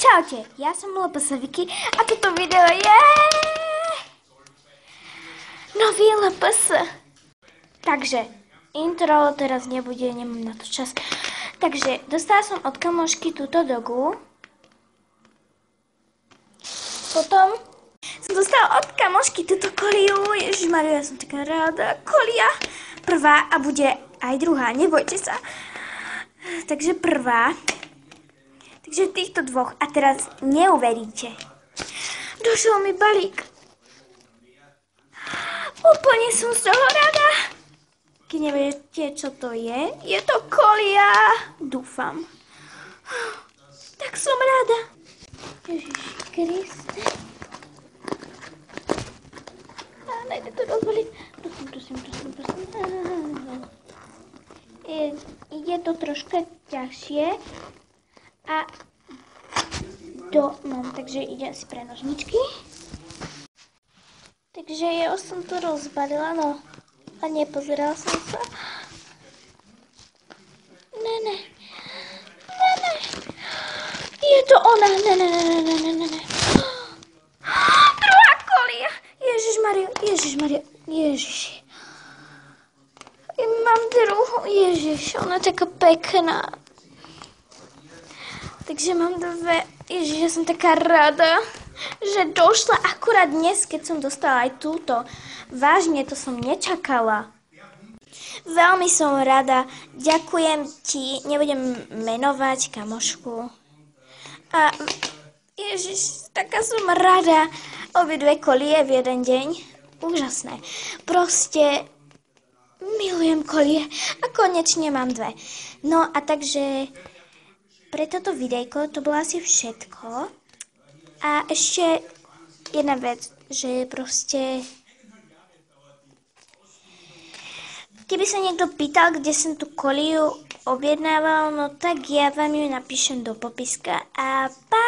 Čaute, ja som LPS Vicky a toto video je nový LPS. Takže intro teraz nebude, nemám na to čas. Takže dostala som od kamošky túto dogu. Potom som dostala od kamošky túto koliu. Ježišmaria, ja som taká ráda. Kolia prvá a bude aj druhá, nebojte sa. Takže prvá. Takže týchto dvoch. A teraz neuveríte. Došiel mi balík. Úplne som z toho rada. Keď neviete, čo to je to kolia. Dúfam. Tak som rada. Ježiši Kriste. Nejde to rozvaliť. Prosím. Je to troška ťažšie. A mám, takže idem si pre nožničky. Takže ja už som to rozbalila, no a nepozerala som sa. Ne. Je to ona, ne. Druhá kolia. Ježišmaria. Mám druhú, ježiš, ona je taká pekná. Takže mám dve. Ježiš, ja som taká rada, že došla akurát dnes, keď som dostala aj túto. Vážne, to som nečakala. Veľmi som rada. Ďakujem ti. Nebudem menovať kamošku. A ježiš, taká som rada. Obidve kolie v jeden deň. Úžasné. Proste milujem kolie. A konečne mám dve. No a takže pre toto videjko to bolo asi všetko. A ešte jedna vec, že proste keby sa niekto pýtal, kde som tú koliu objednával, no tak ja vám ju napíšem do popiska a pa!